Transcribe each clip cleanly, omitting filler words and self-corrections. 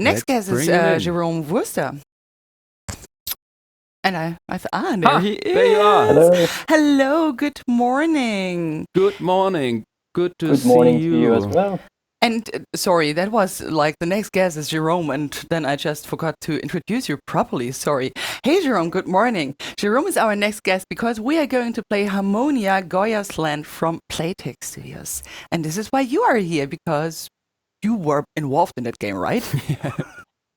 Next Let's guest is bring him in. Jerome Wurster. And there he is. There you are. Hello. Hello, good morning. Good morning. Good to Good see morning you. to you as well. And sorry, that was like the next guest is Jerome, and then I just forgot to introduce you properly. Sorry. Hey, Jerome, good morning. Jerome is our next guest because we are going to play Harmonia, Goya's Land from TiX Studios. And this is why you are here, because you were involved in that game, right?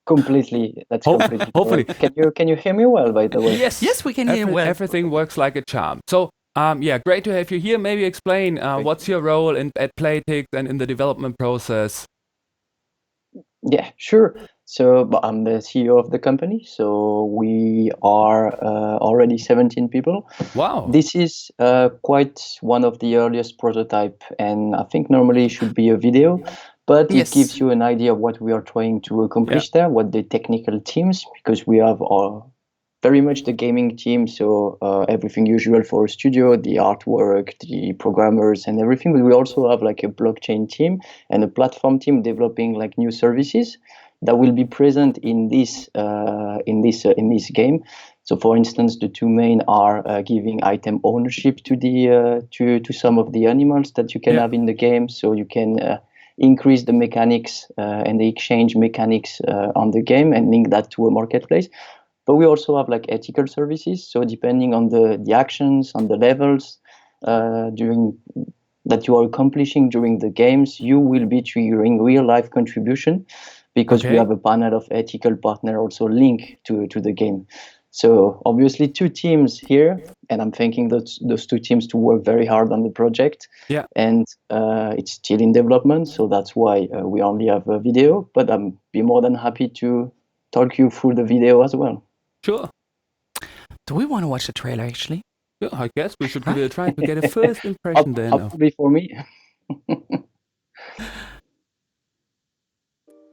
Completely. That's completely hopefully. correct. Can you hear me well, by the way? Yes, we can hear you well. Everything works like a charm. So, great to have you here. Maybe explain what's your role at TiX and in the development process. Yeah, sure. So I'm the CEO of the company. So we are already 17 people. Wow. This is quite one of the earliest prototype, and I think normally it should be a video, but Yes. it gives you an idea of what we are trying to accomplish there, what the technical teams, because we have very much the gaming team, so everything usual for a studio, the artwork, the programmers and everything, but we also have like a blockchain team and a platform team developing like new services that will be present in this game. So, for instance, the two main are giving item ownership to the to some of the animals that you can have in the game, so you can increase the mechanics and the exchange mechanics on the game and link that to a marketplace. But we also have like ethical services. So depending on the actions, on the levels during that you are accomplishing during the games, you will be triggering real life contribution, because we have a panel of ethical partner also linked to the game. So obviously two teams here, and I'm thanking those two teams to work very hard on the project. Yeah. And it's still in development, so that's why we only have a video. But I'm be more than happy to talk you through the video as well. Sure. Do we want to watch the trailer actually? Yeah, I guess we should give it a try to get a first impression then. Hopefully for me.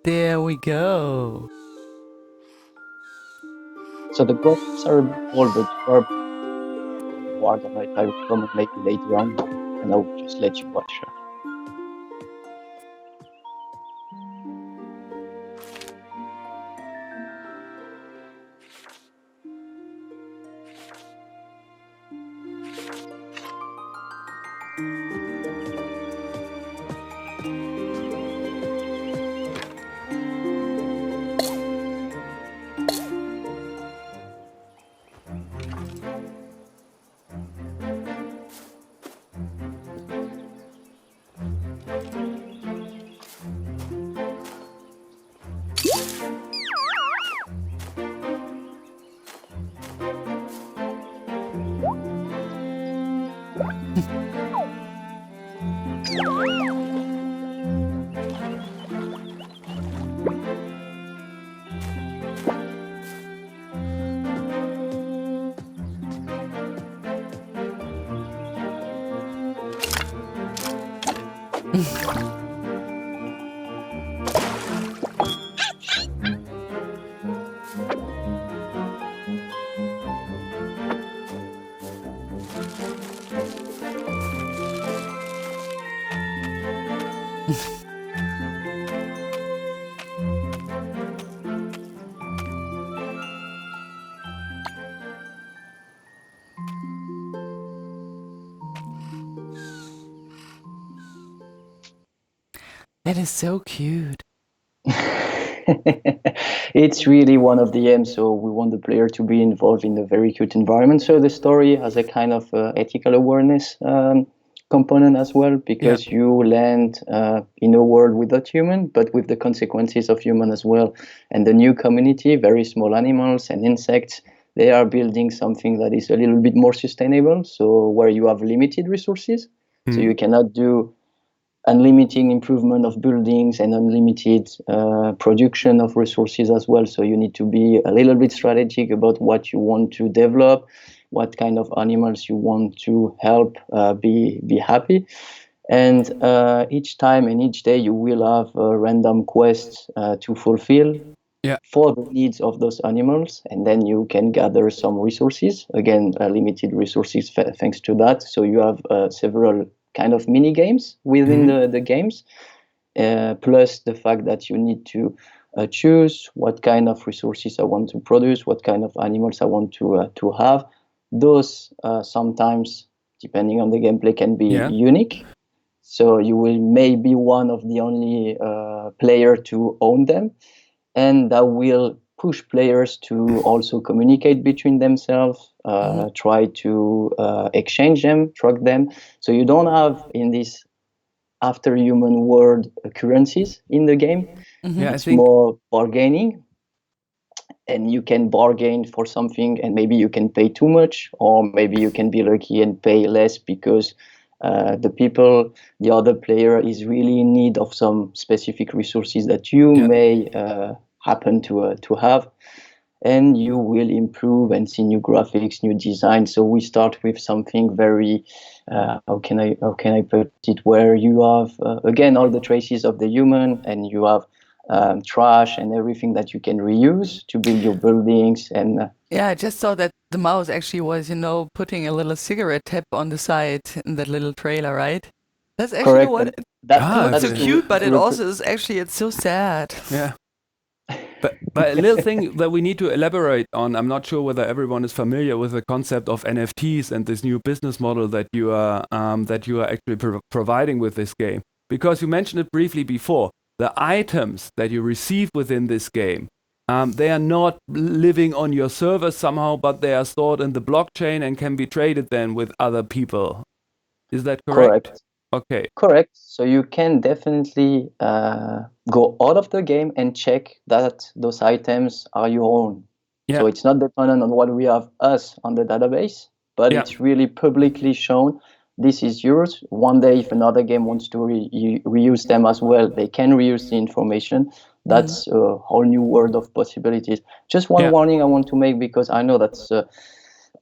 There we go. So the graphics are a bit old, but are more than I will comment maybe later on, and I will just let you watch. That is so cute. It's really one of the aims, so we want the player to be involved in a very cute environment. So the story has a kind of ethical awareness component as well, because you land in a world without human, but with the consequences of human as well. And the new community, very small animals and insects, they are building something that is a little bit more sustainable, so where you have limited resources. So you cannot do unlimited improvement of buildings and unlimited production of resources as well. So you need to be a little bit strategic about what you want to develop, what kind of animals you want to help be happy. And each time and each day you will have random quests to fulfill for the needs of those animals, and then you can gather some resources, again limited resources thanks to that. So you have several kind of mini games within the games, plus the fact that you need to choose, what kind of resources I want to produce, what kind of animals I want to have. Those sometimes, depending on the gameplay, can be unique. So you will maybe one of the only player to own them, and that will push players to also communicate between themselves, try to exchange them, track them. So you don't have in this after human world currencies in the game. It's more bargaining, and you can bargain for something, and maybe you can pay too much, or maybe you can be lucky and pay less because the other player is really in need of some specific resources that you may happen to have, and you will improve and see new graphics, new design. So we start with something very, how can I put it, where you have again all the traces of the human, and you have trash and everything that you can reuse to build your buildings. And I just saw that the mouse actually was, putting a little cigarette tap on the side in that little trailer, right? That's actually correct. what That's so cute, but it also is actually, it's so sad. Yeah. But a little thing that we need to elaborate on, I'm not sure whether everyone is familiar with the concept of NFTs and this new business model that you are actually providing with this game. Because you mentioned it briefly before, the items that you receive within this game, they are not living on your server somehow, but they are stored in the blockchain and can be traded then with other people. Is that correct? Correct. Okay. Correct. So you can definitely go out of the game and check that those items are your own. So it's not dependent on what we have us on the database, but it's really publicly shown. This is yours. One day, if another game wants to reuse them as well, they can reuse the information. That's a whole new world of possibilities. Just one warning I want to make, because I know that's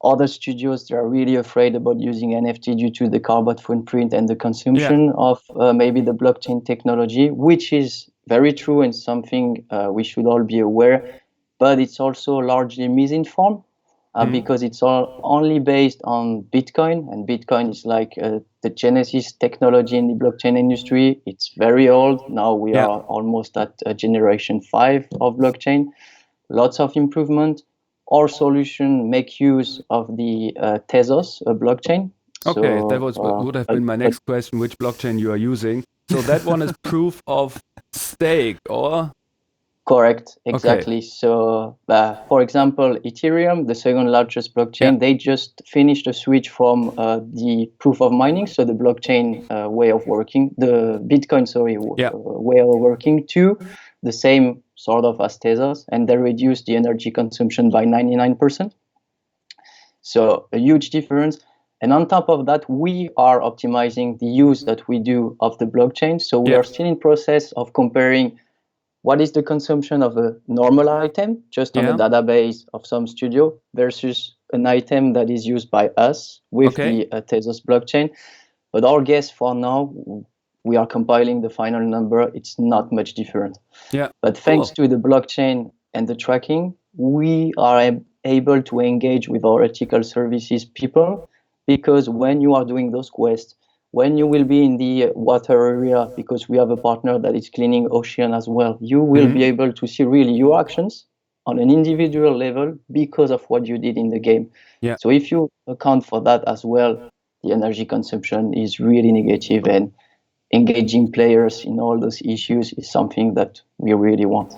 other studios, they are really afraid about using NFT due to the carbon footprint and the consumption of maybe the blockchain technology, which is very true and something we should all be aware. But it's also largely misinformed because it's all only based on Bitcoin, and Bitcoin is like the genesis technology in the blockchain industry. It's very old. Now we are almost at generation 5 of blockchain. Lots of improvement. Our solution make use of the Tezos blockchain. Okay, so, that would have been my next question, which blockchain you are using. So that one is proof of stake, or? Correct, exactly. Okay. So, for example, Ethereum, the second largest blockchain, they just finished a switch from the proof of mining, so the blockchain way of working, the Bitcoin, way of working, to the same sort of as Tezos, and they reduced the energy consumption by 99%. So a huge difference. And on top of that, we are optimizing the use that we do of the blockchain. So we are still in process of comparing what is the consumption of a normal item just on the database of some studio versus an item that is used by us with the Tezos blockchain. But our guess for now, we are compiling the final number. It's not much different. Yeah. But thanks to the blockchain and the tracking, we are able to engage with our ethical services people, because when you are doing those quests, when you will be in the water area, because we have a partner that is cleaning ocean as well, you will be able to see really your actions on an individual level because of what you did in the game. Yeah. So if you account for that as well, the energy consumption is really negative, and engaging players in all those issues is something that we really want.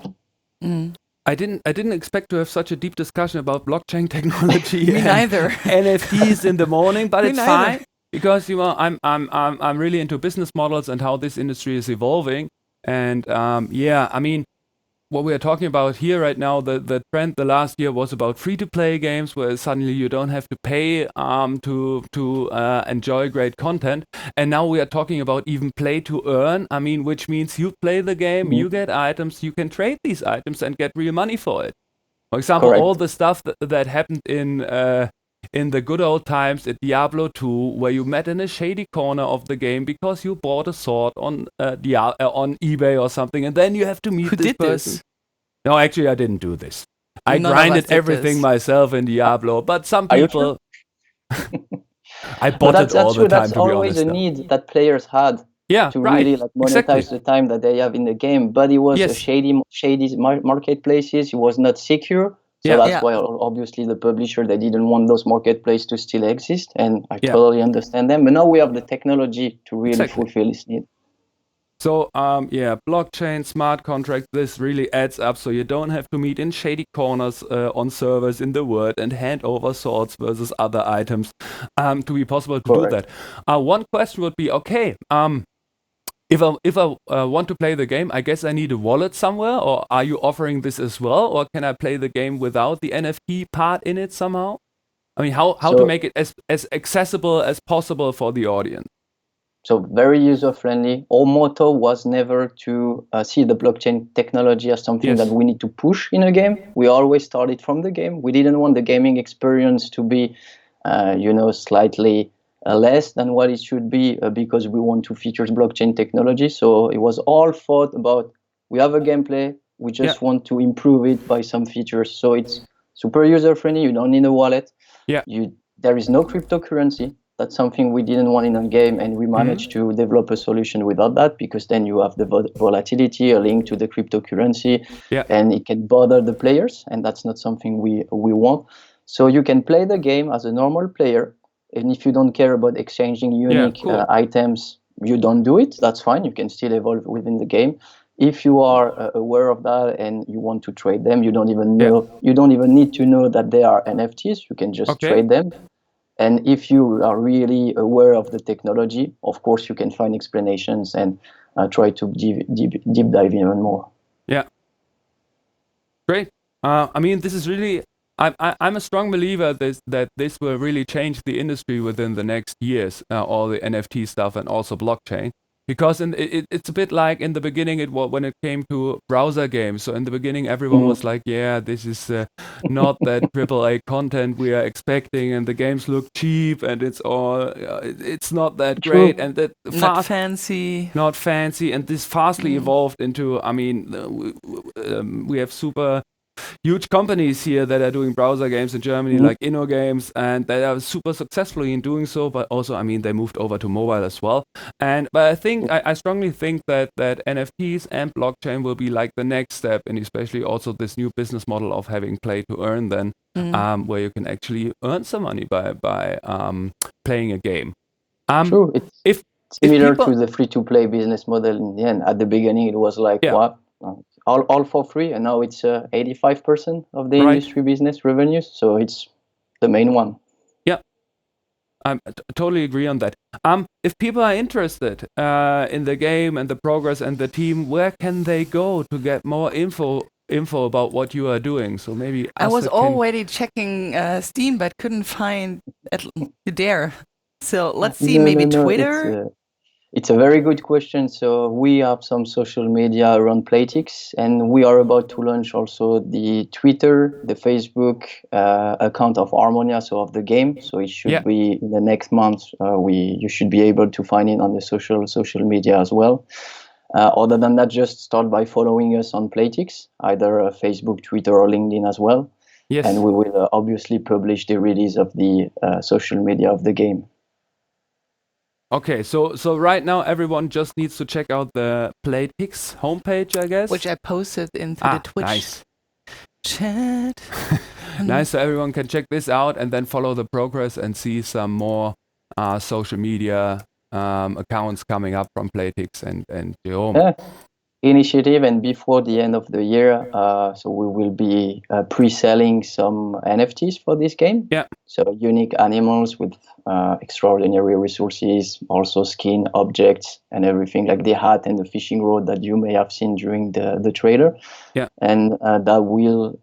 I didn't expect to have such a deep discussion about blockchain technology. Me neither. NFTs in the morning, but it's fine, because I'm really into business models and how this industry is evolving. And I mean, what we are talking about here right now, the trend the last year was about free-to-play games, where suddenly you don't have to pay to enjoy great content. And now we are talking about even play-to-earn. I mean, which means you play the game, you get items, you can trade these items and get real money for it. For example, all the stuff that happened in the good old times at Diablo 2, where you met in a shady corner of the game because you bought a sword on eBay or something, and then you have to meet this person. No, actually, I didn't do this. I grinded everything myself in Diablo, but some people... I bought it all the time, to be honest. That's always a need that players had to really like monetize the time that they have in the game. But it was a shady marketplaces. It was not secure. So that's why obviously the publisher, they didn't want those marketplaces to still exist. And I totally understand them. But now we have the technology to really fulfill this need. So blockchain, smart contract, this really adds up. So you don't have to meet in shady corners on servers in the world and hand over swords versus other items to be possible to do that. One question would be, okay, if I want to play the game, I guess I need a wallet somewhere, or are you offering this as well? Or can I play the game without the NFT part in it somehow? I mean, how to make it as accessible as possible for the audience? So very user-friendly. Our motto was never to see the blockchain technology as something that we need to push in a game. We always started from the game. We didn't want the gaming experience to be, slightly less than what it should be because we want to feature blockchain technology. So it was all thought about, we have a gameplay, we just want to improve it by some features. So it's super user-friendly. You don't need a wallet. There is no cryptocurrency. That's something we didn't want in a game, and we managed to develop a solution without that, because then you have the volatility, a link to the cryptocurrency, and it can bother the players, and that's not something we want. So you can play the game as a normal player, and if you don't care about exchanging unique items, you don't do it. That's fine. You can still evolve within the game. If you are aware of that and you want to trade them, you don't even know. You don't even need to know that they are NFTs. You can just trade them. And if you are really aware of the technology, of course, you can find explanations and try to deep dive even more. Yeah. Great. I mean, this is really, I'm a strong believer that this will really change the industry within the next years, all the NFT stuff and also blockchain. Because it's a bit like in the beginning, when it came to browser games. So in the beginning, everyone was like, yeah, this is not that AAA content we are expecting, and the games look cheap, and it's not that great, and that not fancy. Not fancy, and this fastly evolved into, I mean, we have super huge companies here that are doing browser games in Germany, like InnoGames, and they are super successfully in doing so. But also, I mean, they moved over to mobile as well. But I think I strongly think that NFTs and blockchain will be like the next step, and especially also this new business model of having play to earn, then where you can actually earn some money by playing a game. True. It's similar to the free-to-play business model in the end. At the beginning, it was like, what? All for free, and now it's 85% of the industry business revenues, so it's the main one. Yeah, I totally agree on that. If people are interested in the game and the progress and the team, where can they go to get more info about what you are doing? So maybe I was already checking Steam, but couldn't find you there. So let's see, maybe Twitter. It's a very good question. So we have some social media around TiX, and we are about to launch also the Twitter, the Facebook account of Harmonia, so of the game. So it should be in the next month. You should be able to find it on the social media as well. Other than that, just start by following us on TiX, either Facebook, Twitter, or LinkedIn as well. Yes. And we will obviously publish the release of the social media of the game. Okay, so right now everyone just needs to check out the TiX homepage, I guess. Which I posted into the Twitch chat. Nice, so everyone can check this out and then follow the progress and see some more social media accounts coming up from TiX and Jerome. Initiative, and before the end of the year, so we will be pre-selling some NFTs for this game. Yeah. So unique animals with extraordinary resources, also skin, objects, and everything, like the hat and the fishing rod that you may have seen during the trailer. Yeah. And that will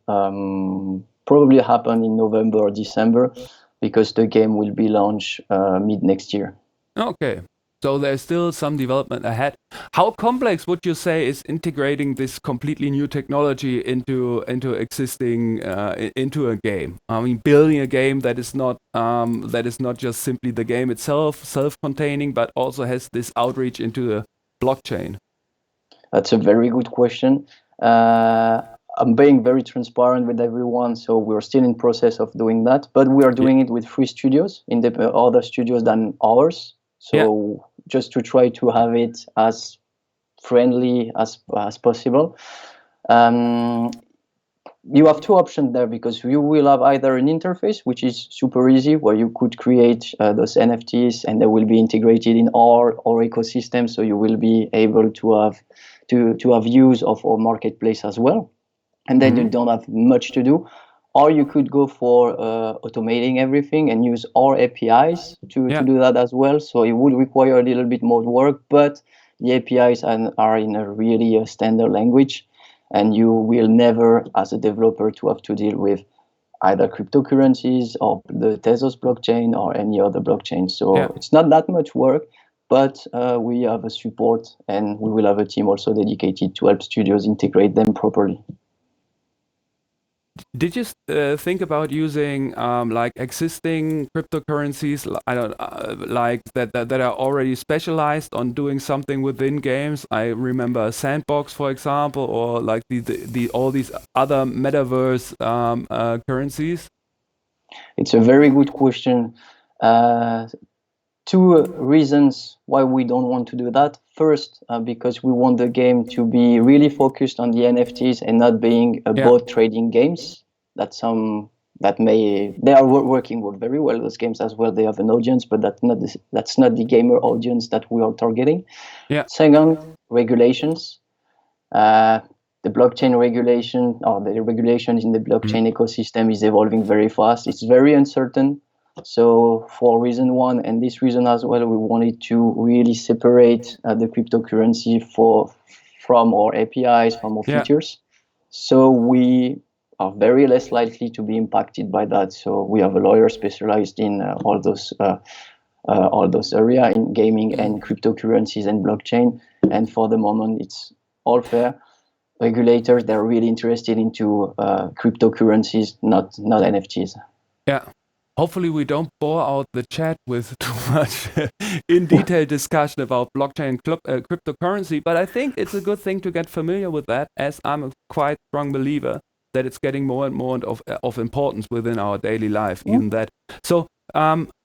probably happen in November or December, because the game will be launched mid next year. Okay. So there's still some development ahead. How complex would you say is integrating this completely new technology into existing into a game? I mean, building a game that is not just simply the game itself, self-containing, but also has this outreach into the blockchain. That's a very good question. I'm being very transparent with everyone, so we're still in process of doing that. But we are doing it with 3 studios, other studios than ours. So just to try to have it as friendly as possible. You have two options there, because you will have either an interface, which is super easy, where you could create those NFTs, and they will be integrated in our ecosystem, so you will be able to have use of our marketplace as well, and then you don't have much to do. Or you could go for automating everything and use our APIs to do that as well. So it would require a little bit more work, but the APIs are in a really standard language, and you will never, as a developer, to have to deal with either cryptocurrencies or the Tezos blockchain or any other blockchain. So it's not that much work, but we have a support, and we will have a team also dedicated to help studios integrate them properly. Did you think about using like existing cryptocurrencies, like that are already specialized on doing something within games? I remember Sandbox, for example, or like the all these other metaverse currencies. It's a very good question. Two reasons why we don't want to do that. First, because we want the game to be really focused on the NFTs and not being about trading games. They are working very well, those games as well. They have an audience, but that's not the gamer audience that we are targeting. Second, regulations. The blockchain regulation, or the regulations in the blockchain ecosystem, is evolving very fast. It's very uncertain. So for reason one, and this reason as well, we wanted to really separate the cryptocurrency from our APIs, from our features. So we are very less likely to be impacted by that. So we have a lawyer specialized in all those areas in gaming and cryptocurrencies and blockchain. And for the moment, it's all fair. Regulators, they're really interested into cryptocurrencies, not NFTs. Yeah. Hopefully we don't bore out the chat with too much in detail discussion about blockchain and cryptocurrency, but I think it's a good thing to get familiar with that, as I'm a quite strong believer that it's getting more and more of importance within our daily life, even that. So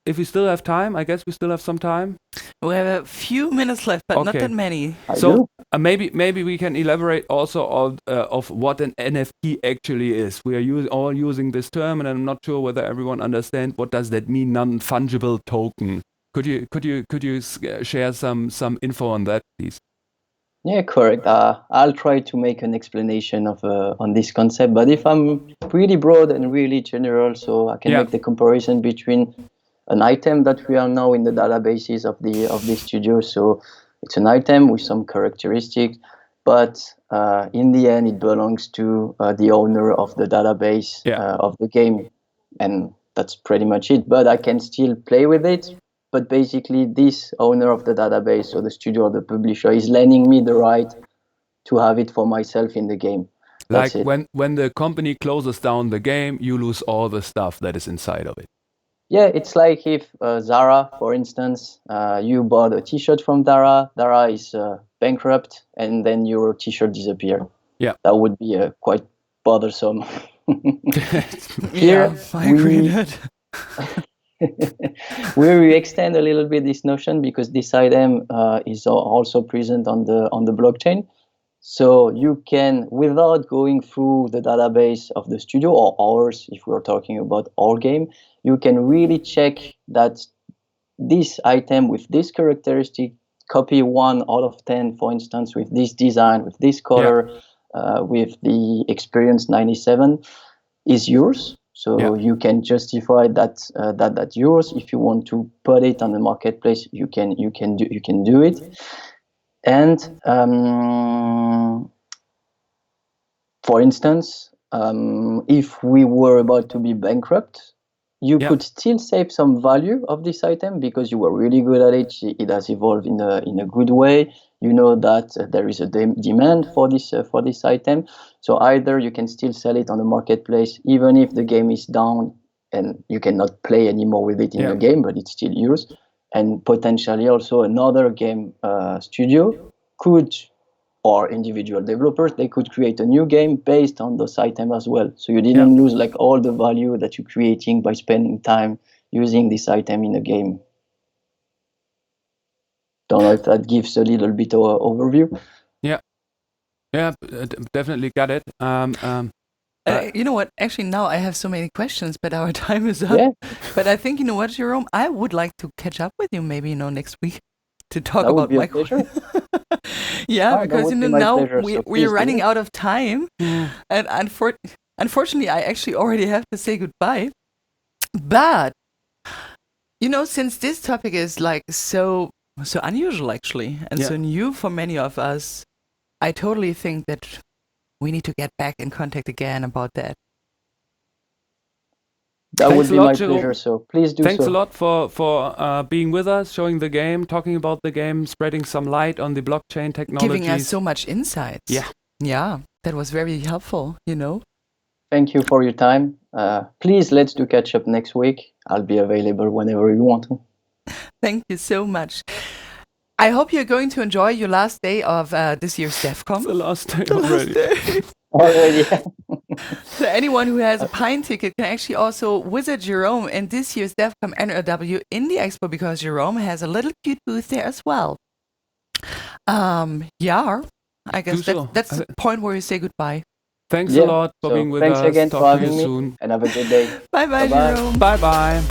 if we still have time, I guess we still have some time. We have a few minutes left, but not that many. So maybe we can elaborate also on of what an NFT actually is. We are all using this term, and I'm not sure whether everyone understands what does that mean. Non-fungible token. Could you share some info on that, please? Yeah, correct. I'll try to make an explanation of on this concept, but if I'm really broad and really general, so I can make the comparison between an item that we are now in the databases of the studio. So it's an item with some characteristics, but in the end, it belongs to the owner of the database of the game, and that's pretty much it. But I can still play with it. But basically, this owner of the database, or the studio or the publisher, is lending me the right to have it for myself in the game. That's like when the company closes down the game, you lose all the stuff that is inside of it. Yeah, it's like if Zara, for instance, you bought a T-shirt from Zara. Zara is bankrupt, and then your T-shirt disappears. Yeah, that would be quite bothersome. Yeah, I agree with that. We extend a little bit this notion because this item is also present on the blockchain. So you can, without going through the database of the studio or ours, if we're talking about our game, you can really check that this item with this characteristic, copy 1 out of 10, for instance, with this design, with this color, with the experience 97, is yours. So you can justify that's yours. If you want to put it on the marketplace, you can do it. And for instance, if we were about to be bankrupt, you could still save some value of this item because you were really good at it. It has evolved in a good way. You know that there is a demand for this item. So either you can still sell it on the marketplace, even if the game is down and you cannot play anymore with it in the game, but it's still yours. And potentially also another game studio could, or individual developers, they could create a new game based on those items as well. So you didn't lose like all the value that you're creating by spending time using this item in a game. don't know if that gives a little bit of overview. Yeah, definitely got it. You know what? Actually, now I have so many questions, but our time is up. Yeah, But I think, you know what, Jerome? I would like to catch up with you maybe, next week to talk that would about be a micro. pleasure. Yeah, That because, would be my now pleasure, so please we're do running it. out of time. And unfortunately, I actually already have to say goodbye. But, since this topic is like so unusual, actually, and so new for many of us, I totally think that we need to get back in contact again about that. That Thanks would a be lot, my Jerome. pleasure. So please do Thanks so. a lot for being with us, showing the game, talking about the game, spreading some light on the blockchain technologies. Giving us so much insights. Yeah, that was very helpful, Thank you for your time. Please, let's do catch up next week. I'll be available whenever you want to. Thank you so much. I hope you're going to enjoy your last day of this year's devcom. The last day already. Already. So anyone who has a Pine ticket can actually also visit Jerome in this year's devcom NRW Indie Expo, because Jerome has a little cute booth there as well. Yeah, I guess that's the point where you say goodbye. Thanks a lot for being with us. Thanks again for Talk to having you me, soon. and have a good day. Bye-bye, Bye-bye. Jerome. Bye-bye.